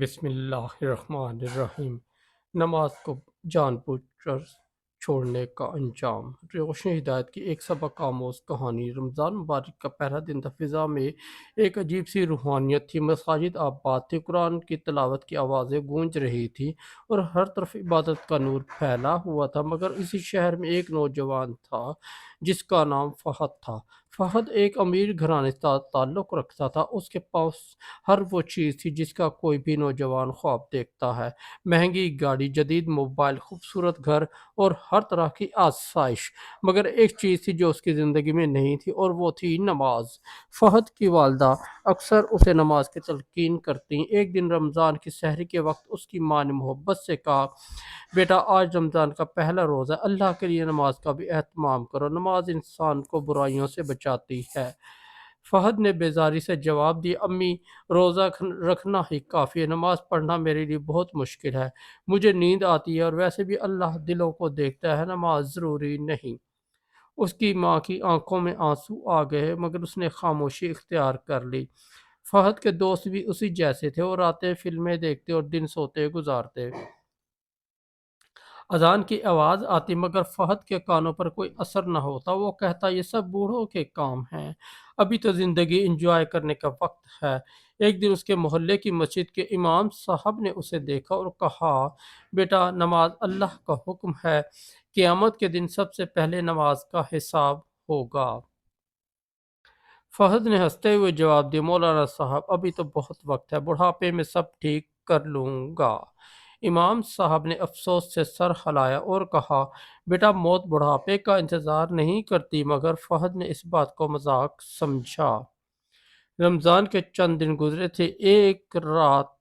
بسم اللہ الرحمن الرحیم۔ نماز کو جان بوجھ کر چھوڑنے کا انجام۔ روشن ہدایت کی ایک سبق آموز کہانی۔ رمضان مبارک کا پہلا دن تھا۔ فضا میں ایک عجیب سی روحانیت تھی۔ مساجد آباد تھی، قرآن کی تلاوت کی آوازیں گونج رہی تھیں اور ہر طرف عبادت کا نور پھیلا ہوا تھا۔ مگر اسی شہر میں ایک نوجوان تھا جس کا نام فہد تھا۔ فہد ایک امیر گھرانے سے تعلق رکھتا تھا۔ اس کے پاس ہر وہ چیز تھی جس کا کوئی بھی نوجوان خواب دیکھتا ہے: مہنگی گاڑی، جدید موبائل، خوبصورت گھر اور ہر طرح کی آسائش۔ مگر ایک چیز تھی جو اس کی زندگی میں نہیں تھی، اور وہ تھی نماز۔ فہد کی والدہ اکثر اسے نماز کی تلقین کرتی۔ ایک دن رمضان کی سحری کے وقت اس کی ماں نے محبت سے کہا: بیٹا، آج رمضان کا پہلا روزہ ہے، اللہ کے لیے نماز کا بھی اہتمام کرو۔ نماز انسان کو برائیوں سے بچاتی ہے۔ فہد نے بیزاری سے جواب دیا: امی، روزہ رکھنا ہی کافی ہے، نماز پڑھنا میرے لیے بہت مشکل ہے، مجھے نیند آتی ہے، اور ویسے بھی اللہ دلوں کو دیکھتا ہے، نماز ضروری نہیں۔ اس کی ماں کی آنکھوں میں آنسو آ گئے، مگر اس نے خاموشی اختیار کر لی۔ فہد کے دوست بھی اسی جیسے تھے، اور راتیں فلمیں دیکھتے اور دن سوتے گزارتے۔ اذان کی آواز آتی مگر فہد کے کانوں پر کوئی اثر نہ ہوتا۔ وہ کہتا: یہ سب بوڑھوں کے کام ہیں، ابھی تو زندگی انجوائے کرنے کا وقت ہے۔ ایک دن اس کے محلے کی مسجد کے امام صاحب نے اسے دیکھا اور کہا: بیٹا، نماز اللہ کا حکم ہے، قیامت کے دن سب سے پہلے نماز کا حساب ہوگا۔ فہد نے ہنستے ہوئے جواب دیا: مولانا صاحب، ابھی تو بہت وقت ہے، بڑھاپے میں سب ٹھیک کر لوں گا۔ امام صاحب نے افسوس سے سر ہلایا اور کہا: بیٹا، موت بڑھاپے کا انتظار نہیں کرتی۔ مگر فہد نے اس بات کو مذاق سمجھا۔ رمضان کے چند دن گزرے تھے۔ ایک رات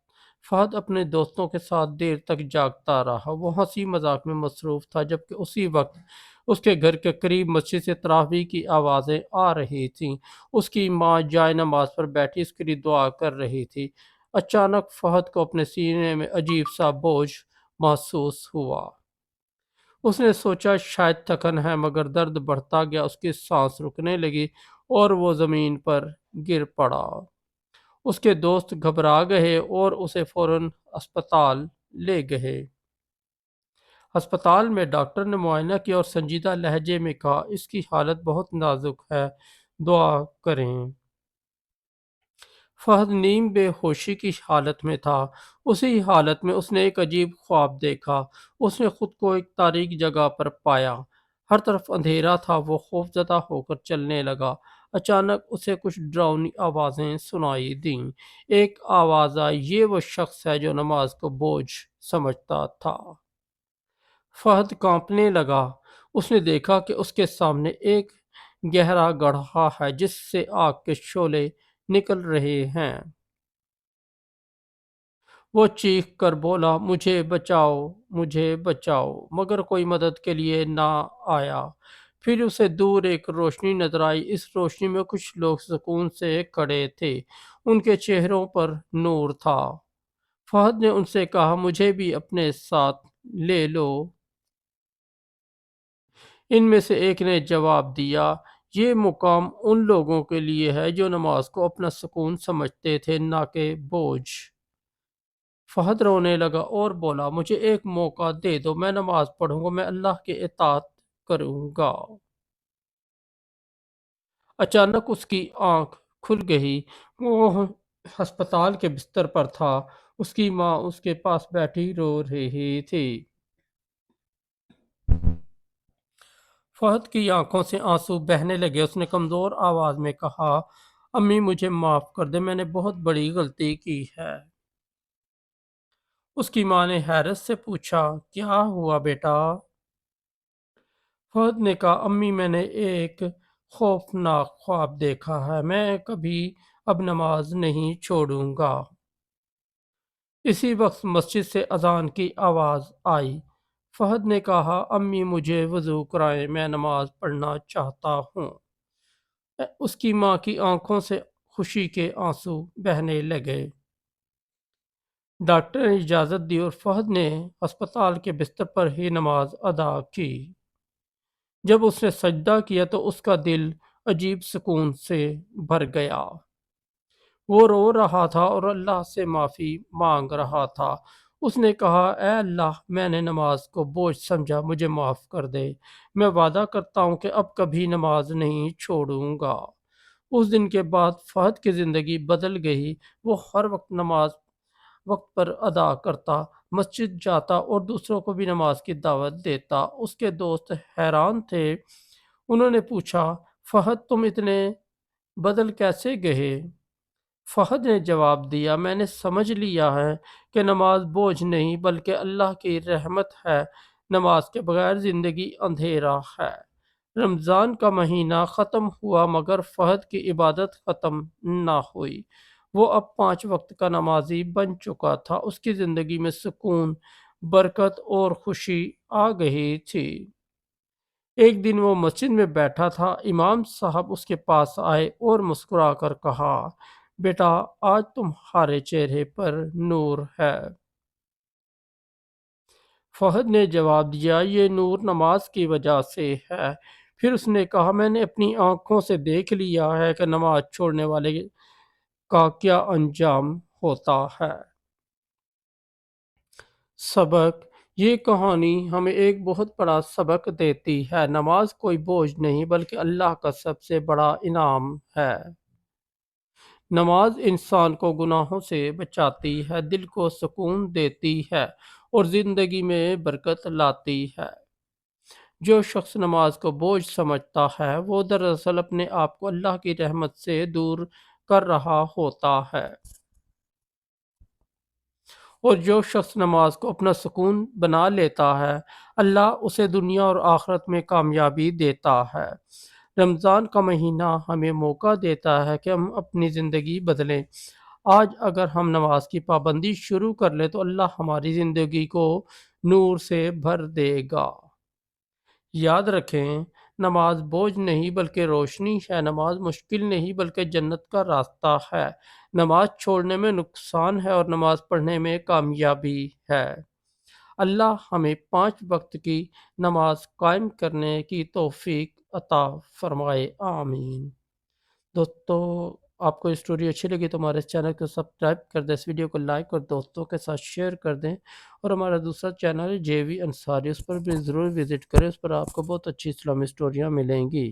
فہد اپنے دوستوں کے ساتھ دیر تک جاگتا رہا۔ وہ ہنسی مذاق میں مصروف تھا، جبکہ اسی وقت اس کے گھر کے قریب مسجد سے تراویح کی آوازیں آ رہی تھیں۔ اس کی ماں جائے نماز پر بیٹھی اس کے لیے دعا کر رہی تھی۔ اچانک فہد کو اپنے سینے میں عجیب سا بوجھ محسوس ہوا۔ اس نے سوچا شاید تھکن ہے، مگر درد بڑھتا گیا، اس کی سانس رکنے لگی اور وہ زمین پر گر پڑا۔ اس کے دوست گھبرا گئے اور اسے فوراً اسپتال لے گئے۔ ہسپتال میں ڈاکٹر نے معائنہ کیا اور سنجیدہ لہجے میں کہا: اس کی حالت بہت نازک ہے، دعا کریں۔ فہد نیم بے ہوشی کی حالت میں تھا۔ اسی حالت میں اس نے ایک عجیب خواب دیکھا۔ اس نے خود کو ایک تاریک جگہ پر پایا۔ ہر طرف اندھیرا تھا۔ وہ خوفزدہ ہو کر چلنے لگا۔ اچانک اسے کچھ ڈراؤنی آوازیں سنائی دیں۔ ایک آواز آئی: یہ وہ شخص ہے جو نماز کو بوجھ سمجھتا تھا۔ فہد کانپنے لگا۔ اس نے دیکھا کہ اس کے سامنے ایک گہرا گڑھا ہے جس سے آگ کے شعلے نکل رہے ہیں۔ وہ چیخ کر بولا: مجھے بچاؤ، مجھے بچاؤ! مگر کوئی مدد کے لیے نہ آیا۔ پھر اسے دور ایک روشنی نظر آئی۔ اس روشنی میں کچھ لوگ سکون سے کھڑے تھے، ان کے چہروں پر نور تھا۔ فہد نے ان سے کہا: مجھے بھی اپنے ساتھ لے لو۔ ان میں سے ایک نے جواب دیا: یہ مقام ان لوگوں کے لیے ہے جو نماز کو اپنا سکون سمجھتے تھے، نہ کہ بوجھ۔ فہد رونے لگا اور بولا: مجھے ایک موقع دے دو، میں نماز پڑھوں گا، میں اللہ کی اطاعت کروں گا۔ اچانک اس کی آنکھ کھل گئی۔ وہ ہسپتال کے بستر پر تھا۔ اس کی ماں اس کے پاس بیٹھی رو رہی تھی۔ فہد کی آنکھوں سے آنسو بہنے لگے۔ اس نے کمزور آواز میں کہا: امی، مجھے معاف کر دے، میں نے بہت بڑی غلطی کی ہے۔ اس کی ماں نے حیرت سے پوچھا: کیا ہوا بیٹا؟ فہد نے کہا: امی، میں نے ایک خوفناک خواب دیکھا ہے، میں کبھی اب نماز نہیں چھوڑوں گا۔ اسی وقت مسجد سے اذان کی آواز آئی۔ فہد نے کہا: امی، مجھے وضو کرائیں، میں نماز پڑھنا چاہتا ہوں۔ اس کی ماں کی آنکھوں سے خوشی کے آنسو بہنے لگے۔ ڈاکٹر نے اجازت دی اور فہد نے ہسپتال کے بستر پر ہی نماز ادا کی۔ جب اس نے سجدہ کیا تو اس کا دل عجیب سکون سے بھر گیا۔ وہ رو رہا تھا اور اللہ سے معافی مانگ رہا تھا۔ اس نے کہا، اے اللہ، میں نے نماز کو بوجھ سمجھا، مجھے معاف کر دے۔ میں وعدہ کرتا ہوں کہ اب کبھی نماز نہیں چھوڑوں گا۔ اس دن کے بعد فہد کی زندگی بدل گئی۔ وہ ہر وقت نماز وقت پر ادا کرتا، مسجد جاتا اور دوسروں کو بھی نماز کی دعوت دیتا۔ اس کے دوست حیران تھے۔ انہوں نے پوچھا، فہد، تم اتنے بدل کیسے گئے؟ فہد نے جواب دیا، میں نے سمجھ لیا ہے کہ نماز بوجھ نہیں بلکہ اللہ کی رحمت ہے۔ نماز کے بغیر زندگی اندھیرا ہے۔ رمضان کا مہینہ ختم ہوا مگر فہد کی عبادت ختم نہ ہوئی۔ وہ اب 5 وقت کا نمازی بن چکا تھا۔ اس کی زندگی میں سکون، برکت اور خوشی آ گئی تھی۔ ایک دن وہ مسجد میں بیٹھا تھا۔ امام صاحب اس کے پاس آئے اور مسکرا کر کہا، بیٹا، آج تمہارے چہرے پر نور ہے۔ فہد نے جواب دیا، یہ نور نماز کی وجہ سے ہے۔ پھر اس نے کہا، میں نے اپنی آنکھوں سے دیکھ لیا ہے کہ نماز چھوڑنے والے کا کیا انجام ہوتا ہے۔ سبق: یہ کہانی ہمیں ایک بہت بڑا سبق دیتی ہے۔ نماز کوئی بوجھ نہیں بلکہ اللہ کا سب سے بڑا انعام ہے۔ نماز انسان کو گناہوں سے بچاتی ہے، دل کو سکون دیتی ہے اور زندگی میں برکت لاتی ہے۔ جو شخص نماز کو بوجھ سمجھتا ہے وہ دراصل اپنے آپ کو اللہ کی رحمت سے دور کر رہا ہوتا ہے، اور جو شخص نماز کو اپنا سکون بنا لیتا ہے اللہ اسے دنیا اور آخرت میں کامیابی دیتا ہے۔ رمضان کا مہینہ ہمیں موقع دیتا ہے کہ ہم اپنی زندگی بدلیں۔ آج اگر ہم نماز کی پابندی شروع کر لیں تو اللہ ہماری زندگی کو نور سے بھر دے گا۔ یاد رکھیں، نماز بوجھ نہیں بلکہ روشنی ہے۔ نماز مشکل نہیں بلکہ جنت کا راستہ ہے۔ نماز چھوڑنے میں نقصان ہے اور نماز پڑھنے میں کامیابی ہے۔ اللہ ہمیں 5 وقت کی نماز قائم کرنے کی توفیق عطا فرمائے، آمین۔ دوستو، آپ کو اسٹوری اچھی لگی تو ہمارے چینل کو سبسکرائب کر دیں، اس ویڈیو کو لائک اور دوستوں کے ساتھ شیئر کر دیں، اور ہمارا دوسرا چینل ہے JV انصاری، اس پر بھی ضرور وزٹ کریں، اس پر آپ کو بہت اچھی اسلامی اسٹوریاں ملیں گی۔